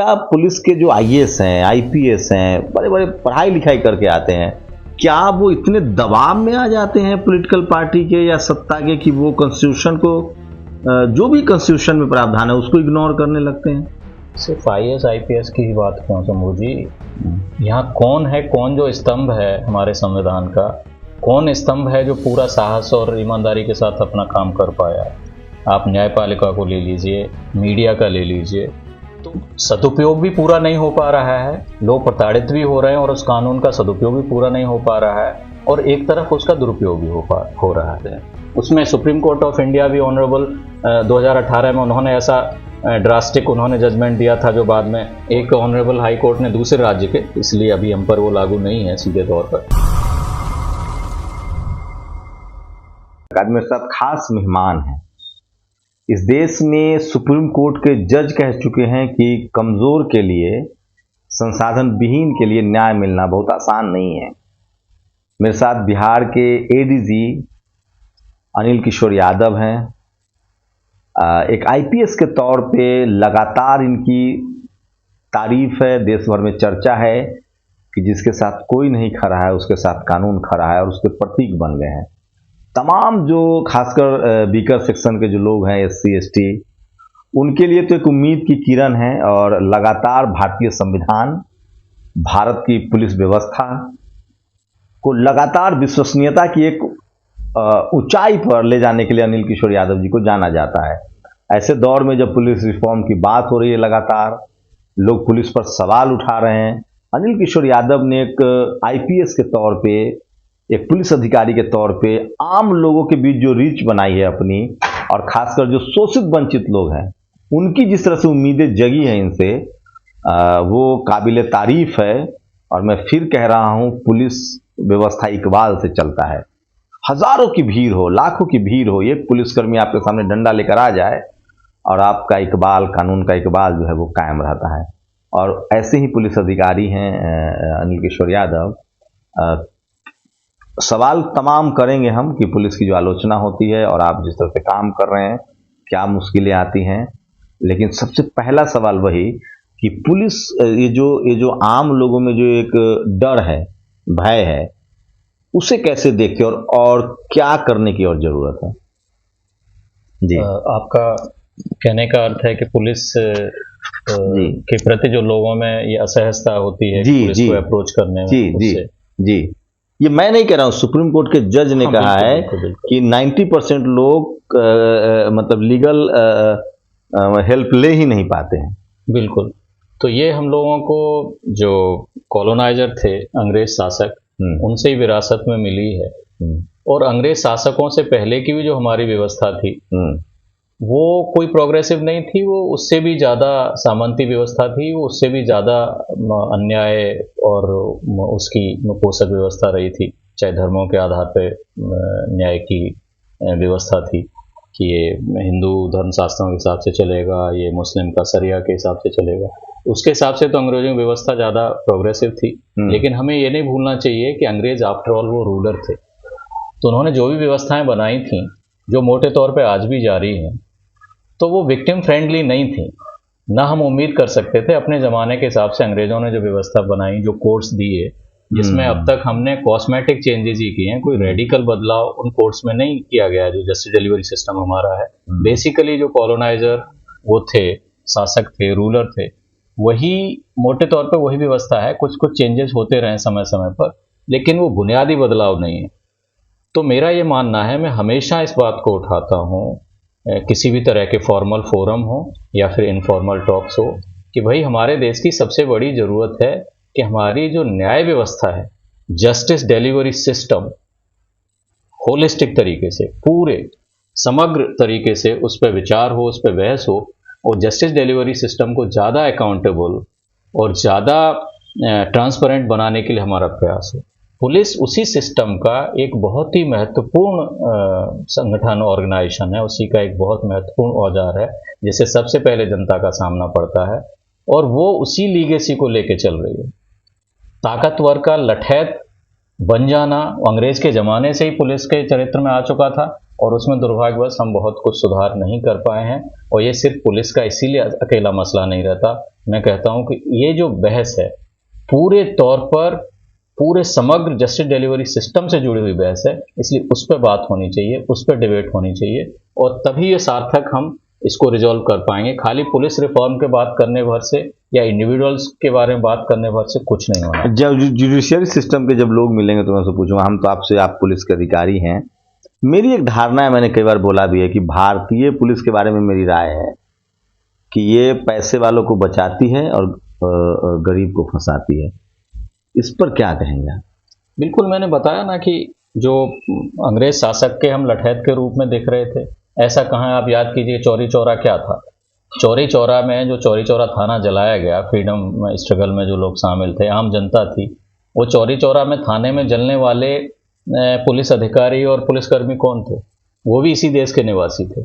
क्या पुलिस के जो आईएएस हैं, आईपीएस हैं, बड़े बड़े पढ़ाई लिखाई करके आते हैं, क्या वो इतने दबाव में आ जाते हैं पॉलिटिकल पार्टी के या सत्ता के कि वो कॉन्स्टिट्यूशन को, जो भी कॉन्स्टिट्यूशन में प्रावधान है उसको इग्नोर करने लगते हैं? सिर्फ आईएएस आईपीएस की ही बात क्यों शंभू जी, यहाँ कौन है, कौन जो स्तंभ है हमारे संविधान का, कौन स्तंभ है जो पूरा साहस और ईमानदारी के साथ अपना काम कर पाया है? आप न्यायपालिका को ले लीजिए, मीडिया का ले लीजिए, तो सदुपयोग भी पूरा नहीं हो पा रहा है, लोग प्रताड़ित भी हो रहे हैं और उस कानून का सदुपयोग भी पूरा नहीं हो पा रहा है, और एक तरफ उसका दुरुपयोग भी हो रहा है। उसमें सुप्रीम कोर्ट ऑफ इंडिया भी ऑनरेबल 2018 में उन्होंने ऐसा ड्रास्टिक उन्होंने जजमेंट दिया था जो बाद में एक ऑनरेबल हाई कोर्ट ने दूसरे राज्य के, इसलिए अभी हम पर वो लागू नहीं है सीधे तौर पर। आज मेरे साथ खास मेहमान हैं। इस देश में सुप्रीम कोर्ट के जज कह चुके हैं कि कमजोर के लिए, संसाधन विहीन के लिए न्याय मिलना बहुत आसान नहीं है। मेरे साथ बिहार के एडीजी अनिल किशोर यादव हैं। एक आईपीएस के तौर पे लगातार इनकी तारीफ है, देश भर में चर्चा है कि जिसके साथ कोई नहीं खड़ा है उसके साथ कानून खड़ा है, और उसके प्रतीक बन गए हैं। तमाम जो खासकर बीकर सेक्शन के जो लोग हैं, एससी एसटी, उनके लिए तो एक उम्मीद की किरण है, और लगातार भारतीय संविधान, भारत की पुलिस व्यवस्था को लगातार विश्वसनीयता की एक ऊंचाई पर ले जाने के लिए अनिल किशोर यादव जी को जाना जाता है। ऐसे दौर में जब पुलिस रिफॉर्म की बात हो रही है, लगातार लोग पुलिस पर सवाल उठा रहे हैं, अनिल किशोर यादव ने एक आईपीएस के तौर पे, एक पुलिस अधिकारी के तौर पे आम लोगों के बीच जो रीच बनाई है अपनी, और खासकर जो शोषित वंचित लोग हैं उनकी जिस तरह से उम्मीदें जगी हैं इनसे, वो काबिले तारीफ है। और मैं फिर कह रहा हूं, पुलिस व्यवस्था इकबाल से चलता है। हजारों की भीड़ हो, लाखों की भीड़ हो, एक पुलिसकर्मी आपके सामने डंडा लेकर आ जाए और आपका इकबाल, कानून का इकबाल जो है वो कायम रहता है। और ऐसे ही पुलिस अधिकारी हैं अनिल किशोर यादव। सवाल तमाम करेंगे हम कि पुलिस की जो आलोचना होती है और आप जिस तरह से काम कर रहे हैं, क्या मुश्किलें आती हैं, लेकिन सबसे पहला सवाल वही कि पुलिस, ये जो आम लोगों में जो एक डर है, भय है, उसे कैसे देखते और क्या करने की और जरूरत है? जी, आपका कहने का अर्थ है कि पुलिस के प्रति जो लोगों में ये असहजता होती है पुलिस को अप्रोच करने में। जी, ये मैं नहीं कह रहा हूँ, सुप्रीम कोर्ट के जज ने कहा है कि 90% लोग मतलब लीगल हेल्प ले ही नहीं पाते हैं। बिल्कुल। तो ये हम लोगों को जो कॉलोनाइजर थे, अंग्रेज शासक, उनसे ही विरासत में मिली है। और अंग्रेज शासकों से पहले की भी जो हमारी व्यवस्था थी वो कोई प्रोग्रेसिव नहीं थी, वो उससे भी ज़्यादा सामंती व्यवस्था थी, वो उससे भी ज़्यादा अन्याय और उसकी पोषक व्यवस्था रही थी। चाहे धर्मों के आधार पर न्याय की व्यवस्था थी कि ये हिंदू धर्म शास्त्रों के हिसाब से चलेगा, ये मुस्लिम का शरिया के हिसाब से चलेगा। उसके हिसाब से तो अंग्रेजों की व्यवस्था ज़्यादा प्रोग्रेसिव थी। लेकिन हमें ये नहीं भूलना चाहिए कि अंग्रेज आफ्टर ऑल वो रूलर थे। तो उन्होंने जो भी व्यवस्थाएं बनाई थी, जो मोटे तौर पे आज भी जारी हैं, तो वो विक्टिम फ्रेंडली नहीं थी। ना हम उम्मीद कर सकते थे अपने ज़माने के हिसाब से अंग्रेज़ों ने जो व्यवस्था बनाई, जो कोर्ट्स दिए, जिसमें अब तक हमने कॉस्मेटिक चेंजेस ही किए हैं, कोई रेडिकल बदलाव उन कोर्ट्स में नहीं किया गया है। जो जस्टिस डिलीवरी सिस्टम हमारा है, बेसिकली जो कॉलोनाइजर वो थे, शासक थे, रूलर थे, वही मोटे तौर पे वही व्यवस्था है। कुछ कुछ चेंजेस होते रहे समय समय पर, लेकिन वो बुनियादी बदलाव नहीं है। तो मेरा ये मानना है, मैं हमेशा इस बात को उठाता हूँ, किसी भी तरह के फॉर्मल फोरम हो या फिर इनफॉर्मल टॉक्स हो, कि भाई हमारे देश की सबसे बड़ी ज़रूरत है कि हमारी जो न्याय व्यवस्था है, जस्टिस डिलीवरी सिस्टम, होलिस्टिक तरीके से, पूरे समग्र तरीके से उस पर विचार हो, उस पर बहस हो, और जस्टिस डिलीवरी सिस्टम को ज़्यादा अकाउंटेबल और ज़्यादा ट्रांसपेरेंट बनाने के लिए हमारा प्रयास है। पुलिस उसी सिस्टम का एक बहुत ही महत्वपूर्ण संगठन, ऑर्गेनाइजेशन है, उसी का एक बहुत महत्वपूर्ण औजार है जिसे सबसे पहले जनता का सामना पड़ता है, और वो उसी लीगेसी को लेके चल रही है। ताकतवर का लठैत बन जाना अंग्रेज के ज़माने से ही पुलिस के चरित्र में आ चुका था, और उसमें दुर्भाग्यवश हम बहुत कुछ सुधार नहीं कर पाए हैं। और ये सिर्फ पुलिस का इसीलिए अकेला मसला नहीं रहता। मैं कहता हूँ कि ये जो बहस है पूरे तौर पर पूरे समग्र जस्टिस डिलीवरी सिस्टम से जुड़ी हुई बहस है, इसलिए उस पर बात होनी चाहिए, उस पर डिबेट होनी चाहिए, और तभी ये सार्थक हम इसको रिजॉल्व कर पाएंगे। खाली पुलिस रिफॉर्म के बात करने भर से या इंडिविजुअल्स के बारे में बात करने भर से कुछ नहीं होना। जब जुडिशियरी सिस्टम के जब लोग मिलेंगे तो मैं उनसे पूछूंगा, हम तो आपसे, आप पुलिस के अधिकारी हैं, मेरी एक धारणा है, मैंने कई बार बोला भी है कि भारतीय पुलिस के बारे में मेरी राय है कि ये पैसे वालों को बचाती है और गरीब को फंसाती है। इस पर क्या कहेंगे? बिल्कुल, मैंने बताया ना कि जो अंग्रेज शासक के हम लठैत के रूप में दिख रहे थे, ऐसा कहाँ। आप याद कीजिए चौरी चौरा क्या था। चौरी चौरा में जो चौरी चौरा थाना जलाया गया, फ्रीडम स्ट्रगल में जो लोग शामिल थे, आम जनता थी, वो चौरी चौरा में थाने में जलने वाले पुलिस अधिकारी और पुलिसकर्मी कौन थे? वो भी इसी देश के निवासी थे।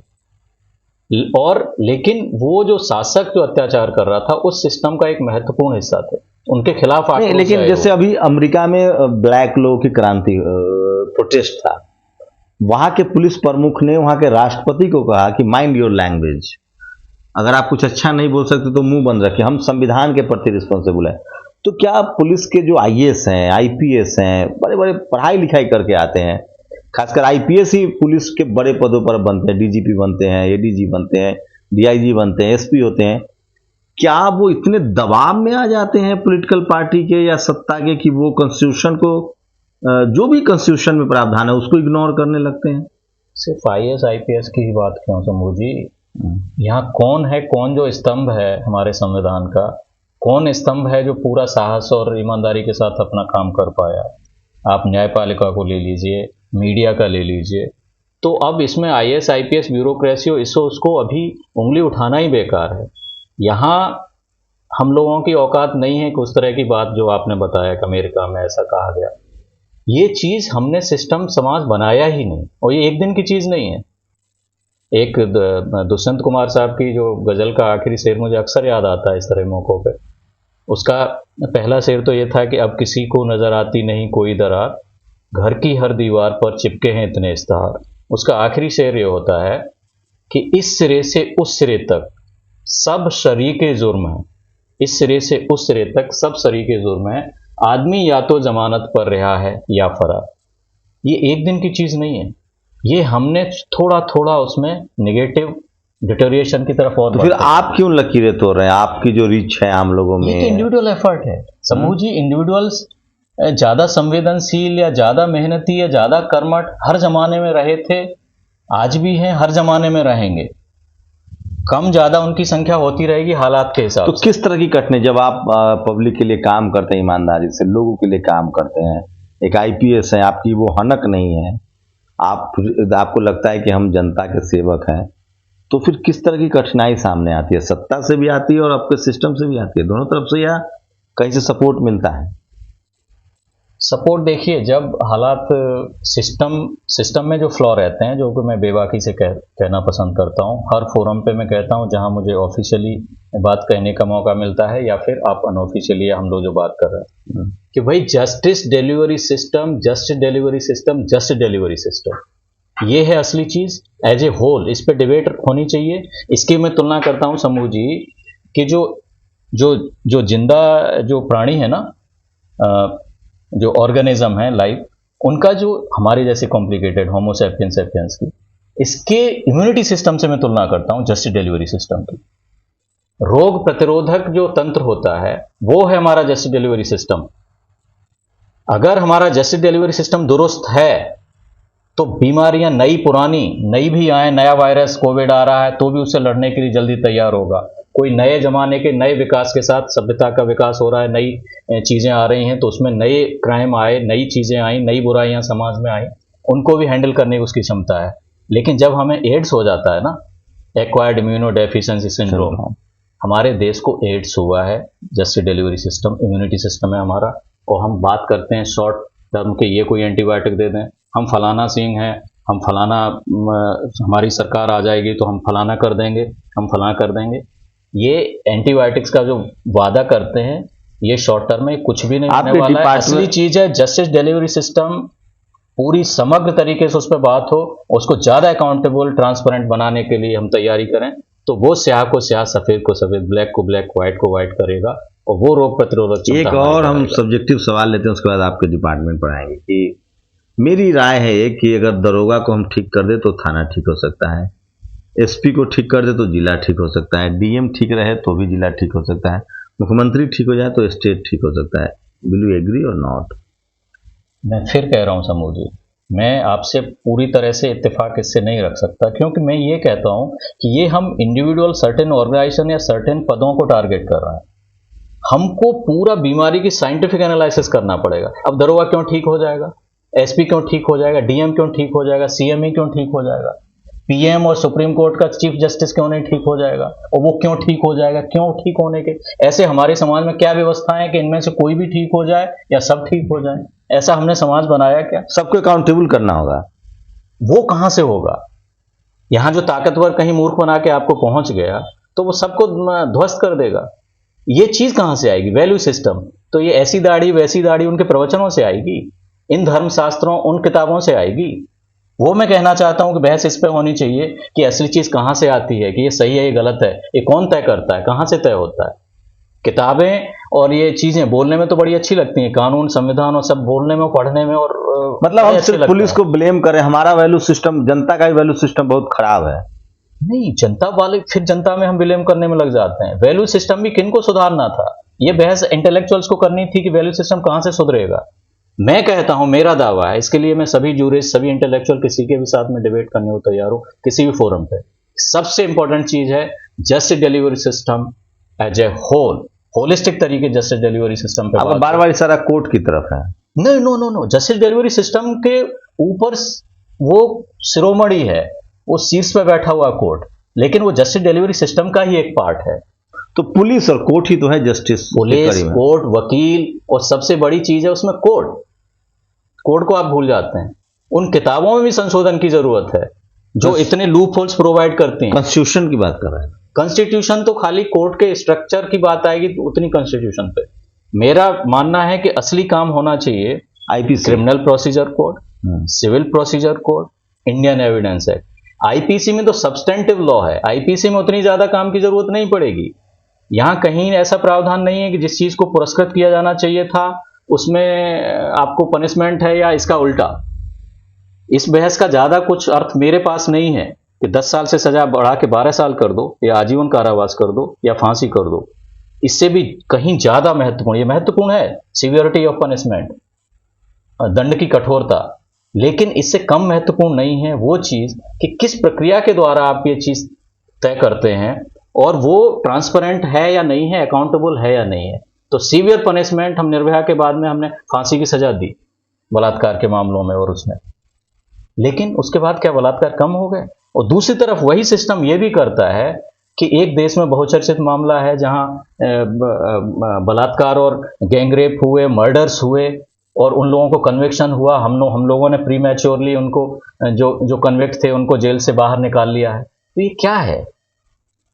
और लेकिन वो जो शासक जो अत्याचार कर रहा था उस सिस्टम का एक महत्वपूर्ण हिस्सा थे, उनके खिलाफ नहीं, लेकिन जैसे अभी अमेरिका में ब्लैक लोगों की क्रांति प्रोटेस्ट था, वहां के पुलिस प्रमुख ने वहां के राष्ट्रपति को कहा कि माइंड योर लैंग्वेज, अगर आप कुछ अच्छा नहीं बोल सकते तो मुंह बंद रखिए, हम संविधान के प्रति रिस्पॉन्सिबल है। तो क्या पुलिस के जो आईएएस हैं, आईपीएस हैं, बड़े बड़े पढ़ाई लिखाई करके आते हैं, खासकर आईपीएस ही पुलिस के बड़े पदों पर बनते हैं, डीजीपी बनते हैं, एडीजी बनते हैं, डीआईजी बनते हैं, एसपी होते हैं, क्या वो इतने दबाव में आ जाते हैं पॉलिटिकल पार्टी के या सत्ता के कि वो कॉन्स्टिट्यूशन को, जो भी कॉन्स्टिट्यूशन में प्रावधान है उसको इग्नोर करने लगते हैं? सिर्फ आईएएस आईपीएस की ही बात क्यों शंभू जी, यहाँ कौन है, कौन जो स्तंभ है हमारे संविधान का, कौन स्तंभ है जो पूरा साहस और ईमानदारी के साथ अपना काम कर पाया? आप न्यायपालिका को ले लीजिए, मीडिया का ले लीजिए, तो अब इसमें आईएएस आईपीएस ब्यूरोक्रेसी हो, इसको उसको अभी उंगली उठाना ही बेकार है। यहाँ हम लोगों की औकात नहीं है कि उस तरह की बात जो आपने बताया कि अमेरिका में ऐसा कहा गया, ये चीज़ हमने सिस्टम समाज बनाया ही नहीं, और ये एक दिन की चीज़ नहीं है। एक दुष्यंत कुमार साहब की जो गज़ल का आखिरी शेर मुझे अक्सर याद आता है इस तरह मौक़ों पे। उसका पहला शेर तो ये था कि अब किसी को नज़र आती नहीं कोई दरार, घर की हर दीवार पर चिपके हैं इतने इश्तहार। उसका आखिरी शेर ये होता है कि इस सिरे से उस सिरे तक सब शरीके जुर्म है, इस सिरे से उस सिरे तक सब शरीके जुर्म है, आदमी या तो जमानत पर रिहा है या फरार। ये एक दिन की चीज़ नहीं है, ये हमने थोड़ा थोड़ा उसमें नेगेटिव डिटोरिएशन की तरफ। और तो फिर आप क्यों लकीरें तोड़ रहे हैं? आपकी जो रीच है आम लोगों में, ये इंडिविजुअल एफर्ट है समूह जी। इंडिविजुअल्स ज़्यादा संवेदनशील या ज़्यादा मेहनती या ज़्यादा कर्मठ हर जमाने में रहे थे, आज भी हैं, हर जमाने में रहेंगे। कम ज़्यादा उनकी संख्या होती रहेगी हालात के हिसाब से। तो किस तरह की कठिनाई, जब आप पब्लिक के लिए काम करते हैं, ईमानदारी से लोगों के लिए काम करते हैं, एक आईपीएस है, आपकी वो हनक नहीं है, आपको लगता है कि हम जनता के सेवक हैं, तो फिर किस तरह की कठिनाई सामने आती है? सत्ता से भी आती है और आपके सिस्टम से भी आती है, दोनों तरफ से, या कहीं से सपोर्ट मिलता है? सपोर्ट देखिए, जब हालात सिस्टम में जो फ्लॉ रहते हैं, जो कि मैं बेबाकी से कहना पसंद करता हूँ, हर फोरम पे मैं कहता हूँ जहाँ मुझे ऑफिशियली बात कहने का मौका मिलता है या फिर आप अनऑफिशियली हम लोग जो बात कर रहे हैं कि भाई justice delivery system, just delivery system, just delivery system, ये है असली चीज़। एज ए होल इस पर डिबेट होनी चाहिए। इसकी मैं तुलना करता हूँ समूह जी कि जो जिंदा जो प्राणी है ना, जो ऑर्गेनिज्म है लाइफ, उनका जो हमारे जैसे कॉम्प्लिकेटेड होमो सैपियंस सैपियंस की, इसके इम्यूनिटी सिस्टम से मैं तुलना करता हूं जस्ट डिलीवरी सिस्टम की। रोग प्रतिरोधक जो तंत्र होता है वो है हमारा जस्ट डिलीवरी सिस्टम। अगर हमारा जस्ट डिलीवरी सिस्टम दुरुस्त है तो बीमारियां नई पुरानी नई भी आए, नया वायरस कोविड आ रहा है तो भी उससे लड़ने के लिए जल्दी तैयार होगा। कोई नए जमाने के नए विकास के साथ सभ्यता का विकास हो रहा है, नई चीज़ें आ रही हैं तो उसमें नए क्राइम आए, नई चीज़ें आई, नई बुराइयां समाज में आई, उनको भी हैंडल करने की उसकी क्षमता है। लेकिन जब हमें एड्स हो जाता है ना, एक्वायर्ड इम्यूनो डेफिशिएंसी सिंड्रोम, हमारे देश को एड्स हुआ है, just delivery system immunity system है हमारा, और हम बात करते हैं शॉर्ट टर्म के, ये कोई एंटीबायोटिक दे दें, हम फलाना सिंह हैं, हम फलाना, हमारी सरकार आ जाएगी तो हम फलाना कर देंगे, हम फलाना कर देंगे। ये एंटीबायोटिक्स का जो वादा करते हैं ये शॉर्ट टर्म में कुछ भी नहीं आपके होने वाला है। डिपार्टमेंट- असली चीज है जस्टिस डिलीवरी सिस्टम पूरी समग्र तरीके से उस पर बात हो, उसको ज्यादा अकाउंटेबल ट्रांसपेरेंट बनाने के लिए हम तैयारी करें, तो वो स्याह को स्याह, सफेद को सफेद, ब्लैक को ब्लैक, व्हाइट को व्हाइट करेगा, और वो रोग प्रतिरोधक क्षमता एक हमारी और हम बढ़ाएगा। सब्जेक्टिव सवाल लेते हैं, उसके बाद आपके डिपार्टमेंट पर आएंगे कि मेरी राय है ये कि अगर दरोगा को हम ठीक कर दे तो थाना ठीक हो सकता है, एसपी को ठीक कर दे तो जिला ठीक हो सकता है, डीएम ठीक रहे तो भी जिला ठीक हो सकता है, मुख्यमंत्री ठीक हो जाए तो स्टेट ठीक हो सकता है। विल यू एग्री और नॉट? मैं फिर कह रहा हूं समूह जी, मैं आपसे पूरी तरह से इत्तेफाक इससे नहीं रख सकता, क्योंकि मैं ये कहता हूं कि ये हम इंडिविजुअल सर्टेन ऑर्गेनाइजेशन या सर्टेन पदों को टारगेट कर रहे हैं। हमको पूरा बीमारी की साइंटिफिक एनालिसिस करना पड़ेगा। अब दरोगा क्यों ठीक हो जाएगा, एसपी क्यों ठीक हो जाएगा, डीएम क्यों ठीक हो जाएगा, सीएमई क्यों ठीक हो जाएगा, पीएम और सुप्रीम कोर्ट का चीफ जस्टिस क्यों नहीं ठीक हो जाएगा, और वो क्यों ठीक हो जाएगा, क्यों ठीक होने के ऐसे हमारे समाज में क्या व्यवस्था है कि इनमें से कोई भी ठीक हो जाए या सब ठीक हो जाए? ऐसा हमने समाज बनाया क्या? सबको अकाउंटेबल करना होगा। वो कहां से होगा? यहां जो ताकतवर कहीं मूर्ख बना के आपको पहुंच गया तो वो सबको ध्वस्त कर देगा। ये चीज कहां से आएगी? Value system. तो ये ऐसी दाढ़ी वैसी दाढ़ी उनके प्रवचनों से आएगी, इन धर्मशास्त्रों उन किताबों से आएगी। वो मैं कहना चाहता हूं कि बहस इस पे होनी चाहिए कि असली चीज कहां से आती है, कि ये सही है ये गलत है, ये कौन तय करता है, कहां से तय होता है? किताबें और ये चीजें बोलने में तो बड़ी अच्छी लगती हैं, कानून संविधान और सब बोलने में पढ़ने में, और मतलब हम अच्छे सिर्फ लगते पुलिस हैं। को ब्लेम करें, हमारा वैल्यू सिस्टम, जनता का ही वैल्यू सिस्टम बहुत खराब है। नहीं, जनता वाले फिर जनता में हम विलेम करने में लग जाते हैं। वैल्यू सिस्टम भी किनको सुधारना था? ये बहस इंटेलेक्चुअल्स को करनी थी कि वैल्यू सिस्टम कहां से सुधरेगा। मैं कहता हूं, मेरा दावा है, इसके लिए मैं सभी जूरिस्ट सभी इंटेलेक्चुअल किसी के भी साथ में डिबेट करने को तैयार हूं, किसी भी फोरम पे। सबसे इंपॉर्टेंट चीज है justice delivery system as a whole, holistic तरीके जस्टिस डिलीवरी सिस्टम पे अब बात बार बार इशारा कोर्ट की तरफ है। नहीं, no no no, justice delivery system के ऊपर वो शिरोमणि है, वो शीर्ष पे बैठा हुआ कोर्ट, लेकिन वो जस्टिस डिलीवरी सिस्टम का ही एक पार्ट है। तो पुलिस और कोर्ट ही तो है जस्टिस के पुलिस, कड़ी में। कोर्ट, वकील, और सबसे बड़ी चीज है उसमें कोर्ट। कोर्ट को आप भूल जाते हैं। उन किताबों में भी संशोधन की जरूरत है जो इतने लूप होल्स प्रोवाइड करती हैं। कॉन्स्टिट्यूशन की बात कर रहे हैं। कॉन्स्टिट्यूशन तो खाली कोर्ट के स्ट्रक्चर की बात आएगी तो उतनी कॉन्स्टिट्यूशन पे। मेरा मानना है कि असली काम होना चाहिए IPC, criminal procedure code, civil procedure code, Indian evidence act. IPC में तो सब्सटेंटिव लॉ है, आईपीसी में उतनी ज्यादा काम की जरूरत नहीं पड़ेगी। यहां कहीं ऐसा प्रावधान नहीं है कि जिस चीज को पुरस्कृत किया जाना चाहिए था उसमें आपको पनिशमेंट है या इसका उल्टा। इस बहस का ज्यादा कुछ अर्थ मेरे पास नहीं है कि 10 साल से सजा बढ़ा के 12 साल कर दो या आजीवन कारावास कर दो या फांसी कर दो। इससे भी कहीं ज्यादा महत्वपूर्ण, ये महत्वपूर्ण है सीवियरिटी ऑफ पनिशमेंट, दंड की कठोरता, लेकिन इससे कम महत्वपूर्ण नहीं है वो चीज कि किस प्रक्रिया के द्वारा आप ये चीज तय करते हैं और वो ट्रांसपेरेंट है या नहीं है, अकाउंटेबल है या नहीं है। तो सीवियर पनिशमेंट हम निर्भया के बाद में हमने फांसी की सजा दी बलात्कार के मामलों में और उसमें, लेकिन उसके बाद क्या बलात्कार कम हो गए? और दूसरी तरफ वही सिस्टम ये भी करता है कि एक देश में बहुचर्चित मामला है जहां बलात्कार और गैंगरेप हुए, मर्डर्स हुए और उन लोगों को कन्विक्शन हुआ, हम लोगों ने प्रीमैच्योरली उनको जो कन्विक्ट थे उनको जेल से बाहर निकाल लिया है। तो ये क्या है?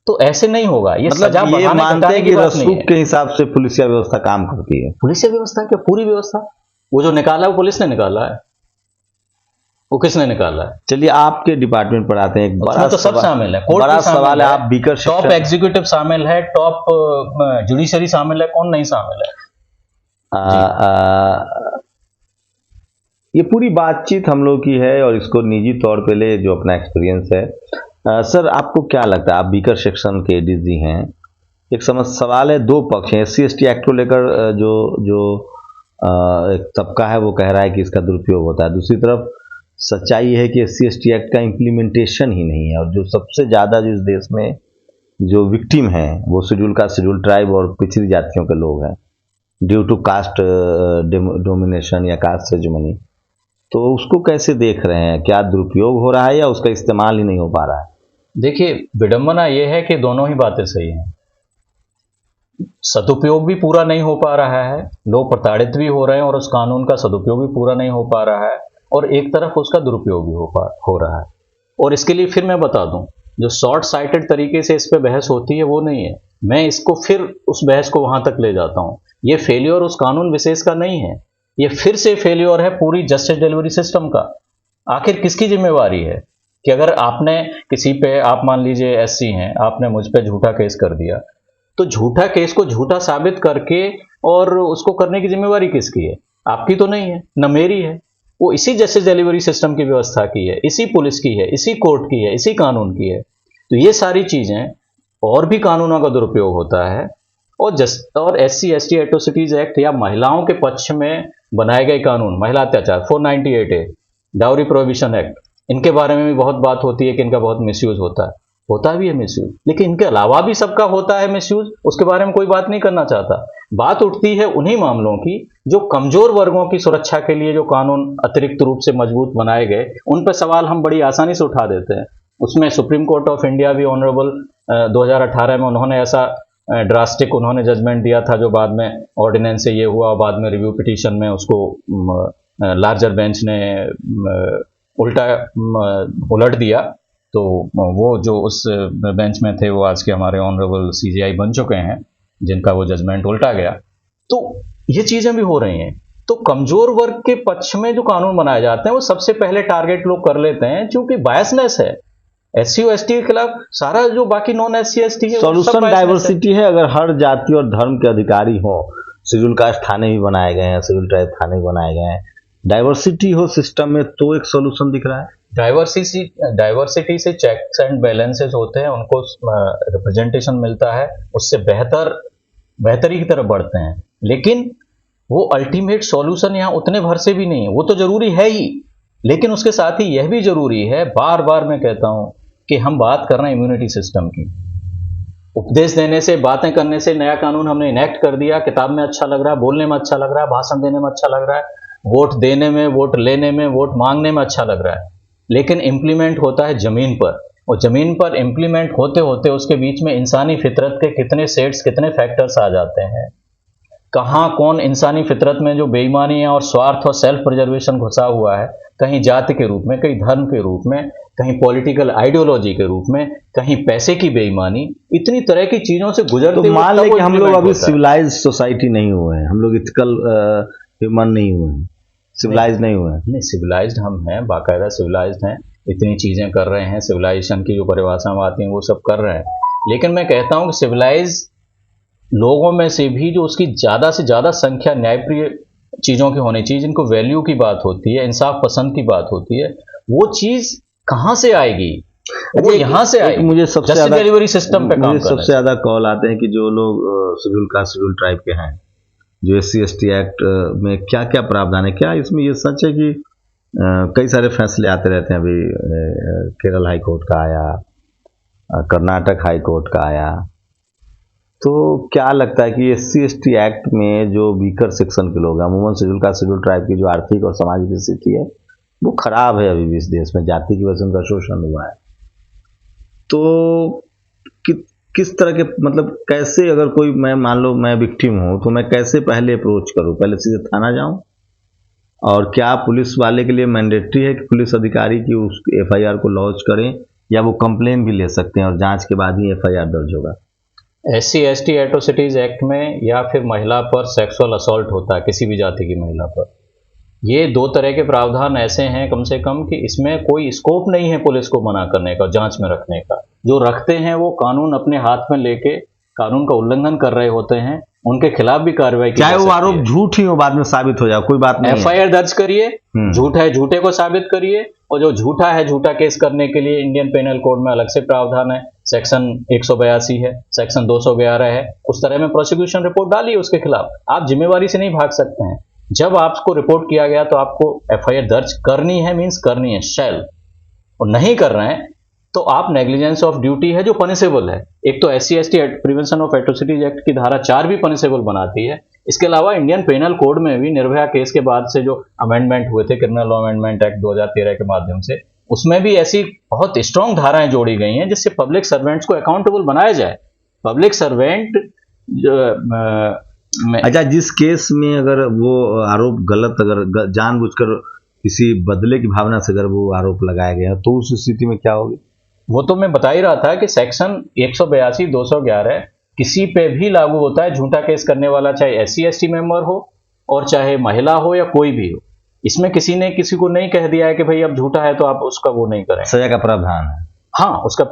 तो ऐसे नहीं होगा। ये सजा मतलब ये बढ़ाने मानते घटाने हैं की कि बात नहीं रसूख है। के हिसाब से पुलिसिया व्यवस्था काम करती है। पुलिस व्यवस्था क्या, पूरी व्यवस्था, वो जो निकाला वो पुलिस ने निकाला है, वो किसने निकाला है? चलिए आपके डिपार्टमेंट पर आते हैं। एक बड़ा उसमें तो सब शामिल है, कोर्ट बड़ा भी शामिल सवाल है। आप बीकर टॉप शिक्षक, एग्जीक्यूटिव शामिल है, टॉप जुडिशरी शामिल है, कौन नहीं शामिल है? ये पूरी बातचीत हम लोग की है और इसको निजी तौर पे ले जो अपना एक्सपीरियंस है। सर आपको क्या लगता है, आप बीकर सेक्शन के एडीजी हैं, एक सवाल है, दो पक्ष हैं। SC/ST एक्ट को लेकर जो एक तबका है वो कह रहा है कि इसका दुरुपयोग होता है, दूसरी तरफ सच्चाई है कि SC/ST एक्ट का इम्प्लीमेंटेशन ही नहीं है और जो सबसे ज़्यादा जो इस देश में जो विक्टिम हैं वो शेड्यूल कास्ट, शेड्यूल ट्राइब और पिछड़ी जातियों के लोग हैं ड्यू टू कास्ट डोमिनेशन या कास्ट हेजेमनी। तो उसको कैसे देख रहे हैं, क्या दुरुपयोग हो रहा है या उसका इस्तेमाल ही नहीं हो पा रहा है? देखिए, विडंबना यह है कि दोनों ही बातें सही हैं। सदुपयोग भी पूरा नहीं हो पा रहा है, लोग प्रताड़ित भी हो रहे हैं और उस कानून का सदुपयोग भी पूरा नहीं हो पा रहा है, और एक तरफ उसका दुरुपयोग भी हो रहा है। और इसके लिए फिर मैं बता दूं, जो शॉर्ट साइटेड तरीके से इस पे बहस होती है वो नहीं है। मैं इसको फिर उस बहस को वहां तक ले जाता हूं, ये फेल्योर उस कानून विशेष का नहीं है, ये फिर से फेल्योर है पूरी जस्टिस डिलीवरी सिस्टम का। आखिर किसकी जिम्मेवारी है कि अगर आपने किसी पे, आप मान लीजिए एससी हैं, आपने मुझ पे झूठा केस कर दिया, तो झूठा केस को झूठा साबित करके और उसको करने की जिम्मेवारी किसकी है? आपकी तो नहीं है, न मेरी है, वो इसी जस्टिस डिलीवरी सिस्टम की व्यवस्था की है, इसी पुलिस की है, इसी कोर्ट की है, इसी कानून की है। तो ये सारी चीजें, और भी कानूनों का दुरुपयोग होता है। और SC ST एट्रोसिटीज एक्ट या महिलाओं के पक्ष में बनाए गए कानून, महिला अत्याचार 498A, डाउरी प्रोहिबिशन एक्ट, इनके बारे में भी बहुत बात होती है कि इनका बहुत मिसयूज होता भी है मिसयूज, लेकिन इनके अलावा भी सबका होता है मिसयूज, उसके बारे में कोई बात नहीं करना चाहता। बात उठती है उन्हीं मामलों की जो कमजोर वर्गों की सुरक्षा के लिए जो कानून अतिरिक्त रूप से मजबूत बनाए गए, उन पर सवाल हम बड़ी आसानी से उठा देते हैं। उसमें सुप्रीम कोर्ट ऑफ इंडिया भी ऑनरेबल 2018 में उन्होंने ऐसा ड्रास्टिक उन्होंने जजमेंट दिया था, जो बाद में ऑर्डिनेंस से ये हुआ और बाद में रिव्यू पिटीशन में उसको लार्जर बेंच ने उलट दिया। तो वो जो उस बेंच में थे वो आज के हमारे ऑनरेबल CJI बन चुके हैं, जिनका वो जजमेंट उल्टा गया। तो ये चीजें भी हो रही हैं। तो कमजोर वर्ग के पक्ष में जो कानून बनाए जाते हैं वो सबसे पहले टारगेट लोग कर लेते हैं, क्योंकि बायसनेस है। SC और ST के खिलाफ सारा जो बाकी नॉन SC ST है, सॉल्यूशन डाइवर्सिटी है। अगर हर जाति और धर्म के अधिकारी हो, शेड्यूल कास्ट थाने भी बनाए गए हैं, शेड्यूल ट्राइब थाने भी बनाए गए हैं, डाइवर्सिटी हो सिस्टम में, तो एक सॉल्यूशन दिख रहा है। डाइवर्सिटी से चेक्स एंड बैलेंसेस होते हैं, उनको रिप्रेजेंटेशन मिलता है, उससे बेहतरी की तरफ बढ़ते हैं। लेकिन वो अल्टीमेट सॉल्यूशन यहाँ उतने भर से भी नहीं है। वो तो जरूरी है ही, लेकिन उसके साथ ही यह भी जरूरी है, बार बार मैं कहता हूं कि हम बात कर रहे हैं इम्यूनिटी सिस्टम की। उपदेश देने से, बातें करने से नया कानून हमने इनेक्ट कर दिया, किताब में अच्छा लग रहा है, बोलने में अच्छा लग रहा है, भाषण देने में अच्छा लग रहा है, वोट देने में, वोट लेने में, वोट मांगने में अच्छा लग रहा है, लेकिन इंप्लीमेंट होता है जमीन पर। और जमीन पर इंप्लीमेंट होते होते उसके बीच में इंसानी फितरत के कितने सेट्स, कितने फैक्टर्स आ जाते हैं। कहां कौन इंसानी फितरत में जो बेईमानी है और स्वार्थ और सेल्फ प्रिजर्वेशन घुसा हुआ है, कहीं जाति के रूप में, कहीं धर्म के रूप में, कहीं पॉलिटिकल आइडियोलॉजी के रूप में, कहीं पैसे की बेईमानी, इतनी तरह की चीजों से गुजरते तो मान लें कि हम लोग अभी सिविलाइज सोसाइटी नहीं हुए हैं, हम लोग इथिकल ह्यूमन नहीं हुए हैं, सिविलाइज नहीं हुए हैं। नहीं, सिविलाइज्ड हम हैं, बाकायदा सिविलाइज्ड हैं, इतनी चीजें कर रहे हैं, सिविलाइजेशन की जो परिभाषा में आती हैं वो सब कर रहे हैं। लेकिन मैं कहता हूं कि सिविलाइज लोगों में से भी जो उसकी ज्यादा से ज्यादा संख्या न्यायप्रिय चीजों की होनी चाहिए, जिनको वैल्यू की बात होती है, इंसाफ पसंद की बात होती है, वो चीज कहां से आएगी? वो यहां से आएगी। मुझे सबसे ज्यादा डिलीवरी सिस्टम पे काम सबसे ज्यादा कॉल आते हैं कि जो लोग शेड्यूल कास्ट, शेड्यूल ट्राइब के हैं, जो SC ST एक्ट में क्या क्या प्रावधान है, क्या इसमें ये सच है कि कई सारे फैसले आते रहते हैं? अभी केरल हाई कोर्ट का आया, कर्नाटक हाई कोर्ट का आया, तो क्या लगता है कि SC ST एक्ट में जो वीकर सेक्शन के लोग हैं, अमूमन शेड्यूल कास्ट, शेड्यूल ट्राइब की जो आर्थिक और सामाजिक स्थिति है वो खराब है अभी भी इस देश में, जाति की वजह से उनका शोषण हुआ है। तो किस तरह के, मतलब कैसे, अगर कोई, मैं मान लो मैं विक्टिम हूं, तो मैं कैसे पहले अप्रोच करूं? पहले सीधे थाना जाऊं? और क्या पुलिस वाले के लिए मैंडेटरी है कि पुलिस अधिकारी की उस FIR को लॉन्च करें, या वो कंप्लेन भी ले सकते हैं और जांच के बाद ही FIR दर्ज होगा? SC ST एट्रोसिटीज एक्ट में या फिर महिला पर सेक्सुअल असॉल्ट होता है, किसी भी जाति की महिला पर, ये दो तरह के प्रावधान ऐसे हैं कम से कम कि इसमें कोई स्कोप नहीं है पुलिस को मना करने का, जांच में रखने का। जो रखते हैं वो कानून अपने हाथ में लेके कानून का उल्लंघन कर रहे होते हैं, उनके खिलाफ भी कार्रवाई की जा सकती है। चाहे वो आरोप झूठ ही हो, बाद में साबित हो जाए, कोई बात नहीं। FIR दर्ज करिए, झूठ है झूठे को साबित करिए, और जो झूठा है, झूठा केस करने के लिए इंडियन पेनल कोड में अलग से प्रावधान है, सेक्शन 182 है, सेक्शन 211 है, उस तरह में प्रोसिक्यूशन रिपोर्ट डालिए उसके खिलाफ। आप जिम्मेवारी से नहीं भाग सकते हैं। जब आपको रिपोर्ट किया गया तो आपको FIR दर्ज करनी है, मीन्स करनी है, शैल, और नहीं कर रहे हैं तो आप नेग्लिजेंस ऑफ ड्यूटी है जो पनिशेबल है। एक तो SC ST prevention of atrocities act की धारा 4 भी पनिशेबल बनाती है। इसके अलावा इंडियन पेनल कोड में भी निर्भया केस के बाद से जो अमेंडमेंट हुए थे, क्रिमिनल लॉ अमेंडमेंट एक्ट 2013 के माध्यम से, उसमें भी ऐसी बहुत स्ट्रॉन्ग धाराएं जोड़ी गई हैं जिससे पब्लिक सर्वेंट्स को अकाउंटेबल बनाया जाए। पब्लिक सर्वेंट अच्छा, जिस केस में अगर वो आरोप गलत, अगर जानबूझकर किसी बदले की भावना से अगर वो आरोप लगाया गया, तो उस स्थिति में क्या होगी? वो तो मैं बता ही रहा था कि सेक्शन 182, 211 किसी पे भी लागू होता है। झूठा केस करने वाला चाहे SC/ST मेंबर हो और चाहे महिला हो या कोई भी हो, इसमें किसी ने किसी को नहीं कह दिया है कि भाई अब झूठा है तो आप उसका वो नहीं करें। सजा का प्रावधान है। हाँ, उसका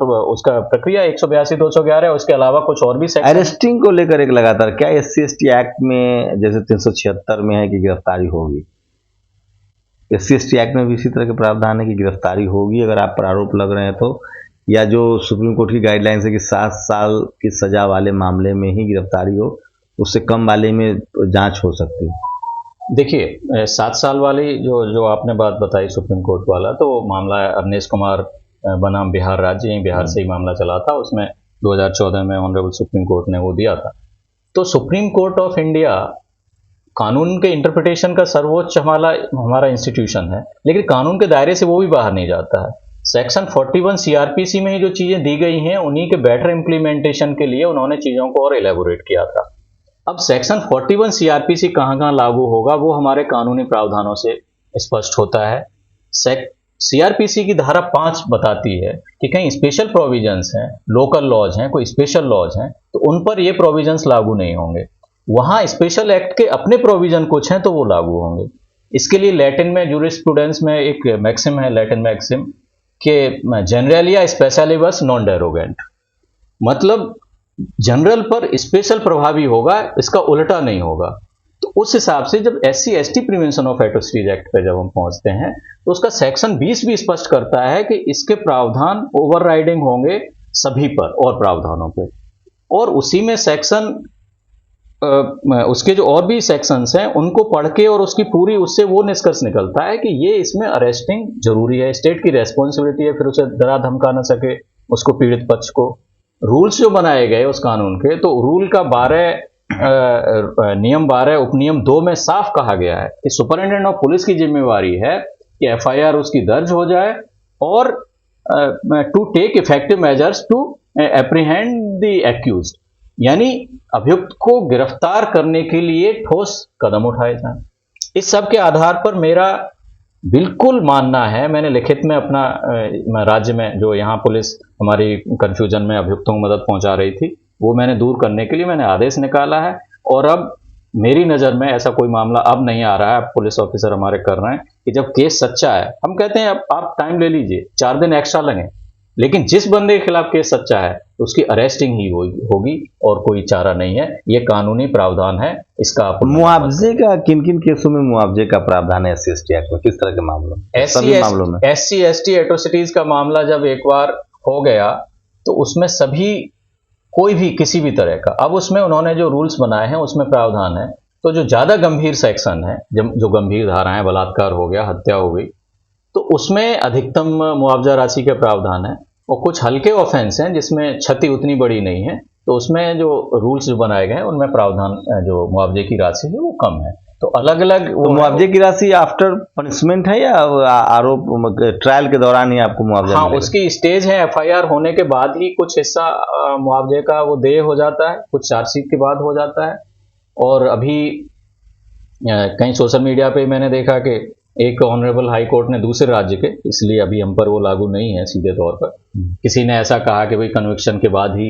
प्रक्रिया 182, 211, उसके अलावा कुछ और भी सेक्शन। अरेस्टिंग को लेकर एक लगातार क्या SC/ST एक्ट में जैसे 376 में है कि गिरफ्तारी होगी, SC/ST एक्ट में भी इसी तरह के प्रावधान है कि गिरफ्तारी होगी अगर आप पर आरोप लग रहे हैं तो, या जो सुप्रीम कोर्ट की गाइडलाइंस है कि 7 साल की सजा वाले मामले में ही गिरफ्तारी हो, उससे कम वाले में जांच हो सकती है? देखिए 7 साल वाली जो आपने बात बताई सुप्रीम कोर्ट वाला, तो मामला अवनीश कुमार बनाम बिहार राज्य, यही बिहार से ही मामला चला था। उसमें 2014 में ऑनरेबल सुप्रीम कोर्ट ने वो दिया था। तो सुप्रीम कोर्ट ऑफ इंडिया कानून के इंटरप्रिटेशन का सर्वोच्च हमारा इंस्टीट्यूशन है, लेकिन कानून के दायरे से वो भी बाहर नहीं जाता है। सेक्शन 41 CRPC में ही जो चीजें दी गई हैं, उन्हीं के बेटर इंप्लीमेंटेशन के लिए उन्होंने चीजों को और एलेबोरेट किया था। अब सेक्शन 41 CRPC कहाँ लागू होगा वो हमारे कानूनी प्रावधानों से स्पष्ट होता है। CRPC की धारा 5 बताती है कि कहीं स्पेशल प्रोविजंस हैं, लोकल लॉज हैं, कोई स्पेशल लॉज हैं, तो उन पर ये प्रोविजंस लागू नहीं होंगे। वहां स्पेशल एक्ट के अपने प्रोविजन कुछ हैं तो वो लागू होंगे। इसके लिए लैटिन में जूरिस्प्रूडेंस में एक मैक्सिम है, लैटिन मैक्सिम, कि जनरलिया स्पेशलिबस नॉन डेरोगेंट, मतलब जनरल पर स्पेशल प्रभावी होगा, इसका उल्टा नहीं होगा। तो उस हिसाब से जब SC/ST prevention of atrocities act पे जब हम पहुंचते हैं तो उसका सेक्शन 20 भी स्पष्ट करता है कि इसके प्रावधान ओवरराइडिंग होंगे सभी पर और प्रावधानों पे। और उसी में सेक्शन उसके जो और भी सेक्शंस हैं उनको पढ़ के और उसकी पूरी उससे वो निष्कर्ष निकलता है कि ये इसमें अरेस्टिंग जरूरी है, स्टेट की रेस्पॉन्सिबिलिटी है, फिर उसे डरा धमका ना सके उसको, पीड़ित पक्ष को। रूल्स जो बनाए गए उस कानून के, तो रूल का 12 नियम 12 उपनियम 2 में साफ कहा गया है कि सुपरिटेंडेंट ऑफ पुलिस की जिम्मेवारी है कि FIR उसकी दर्ज हो जाए और to take effective measures to apprehend the accused, यानी अभियुक्त को गिरफ्तार करने के लिए ठोस कदम उठाए जाएं। इस सब के आधार पर मेरा बिल्कुल मानना है, मैंने लिखित में अपना राज्य में जो यहाँ पुलिस हमारी कंफ्यूजन में अभियुक्तों को मदद पहुंचा रही थी वो मैंने दूर करने के लिए मैंने आदेश निकाला है। और अब मेरी नज़र में ऐसा कोई मामला अब नहीं आ रहा है। अब पुलिस ऑफिसर हमारे कर रहे हैं कि जब केस सच्चा है, हम कहते हैं अब आप टाइम ले लीजिए, 4 दिन एक्स्ट्रा लगे, लेकिन जिस बंदे के खिलाफ केस सच्चा है उसकी अरेस्टिंग ही होगी और कोई चारा नहीं है। ये कानूनी प्रावधान है। इसका मुआवजे का किन किन केसों में मुआवजे का प्रावधान है SC/ST एक्ट में, किस तरह के मामलों में? सभी मामलों में SC/ST एट्रोसिटीज का मामला जब एक बार हो गया तो उसमें सभी कोई भी किसी भी तरह का, अब उसमें उन्होंने जो रूल्स बनाए हैं उसमें प्रावधान है। तो जो ज्यादा गंभीर सेक्शन है, जो गंभीर धाराएं, बलात्कार हो गया, हत्या हो गई, तो उसमें अधिकतम मुआवजा राशि के प्रावधान है। और कुछ हल्के ऑफेंस हैं जिसमें क्षति उतनी बड़ी नहीं है, तो उसमें जो रूल्स जो बनाए गए हैं उनमें प्रावधान जो मुआवजे की राशि है वो कम है। तो अलग अलग तो मुआवजे की राशि आफ्टर पनिशमेंट है या आरोप ट्रायल के दौरान ही आपको मुआवजा? हाँ, उसकी स्टेज है, FIR होने के बाद ही कुछ हिस्सा मुआवजे का वो देय हो जाता है, कुछ चार्जशीट के बाद हो जाता है। और अभी कहीं सोशल मीडिया पे मैंने देखा कि एक ऑनरेबल हाई कोर्ट ने दूसरे राज्य के, इसलिए अभी हम पर वो लागू नहीं है सीधे तौर पर, किसी ने ऐसा कहा कि भाई कन्विक्शन के बाद ही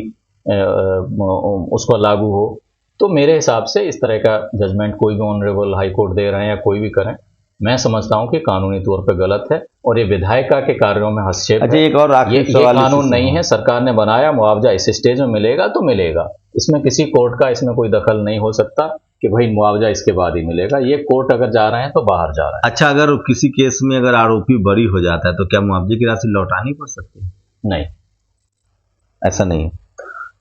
उसको लागू हो। तो मेरे हिसाब से इस तरह का जजमेंट कोई भी ऑनरेबल हाई कोर्ट दे रहे हैं या कोई भी करें, मैं समझता हूं कि कानूनी तौर पर गलत है और ये विधायिका के कार्यों में हस्तक्षेप है। एक और ये कानून नहीं है, सरकार ने बनाया, मुआवजा इस स्टेज में मिलेगा तो मिलेगा। इसमें किसी कोर्ट का इसमें कोई दखल नहीं हो सकता कि भाई मुआवजा इसके बाद ही मिलेगा। ये कोर्ट अगर जा रहे हैं तो बाहर जा रहे हैं। अच्छा, अगर किसी केस में अगर आरोपी बरी हो जाता है तो क्या मुआवजे की राशि लौटानी पड़ सकती है? नहीं, ऐसा नहीं है।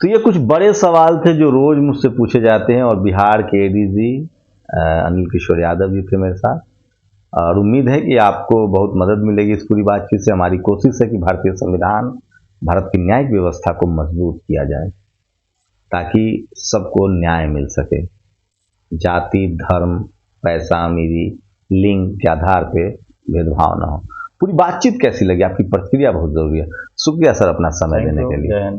तो ये कुछ बड़े सवाल थे जो रोज मुझसे पूछे जाते हैं, और बिहार के ADG अनिल किशोर यादव जी थे मेरे साथ, और उम्मीद है कि आपको बहुत मदद मिलेगी इस पूरी बातचीत से। हमारी कोशिश है कि भारतीय संविधान, भारत की न्यायिक व्यवस्था को मजबूत किया जाए ताकि सबको न्याय मिल सके। जाति, धर्म, पैसा, अमीरी, लिंग के आधार पे भेदभाव ना हो। पूरी बातचीत कैसी लगी, आपकी प्रतिक्रिया बहुत जरूरी है। शुक्रिया सर अपना समय देने के लिए।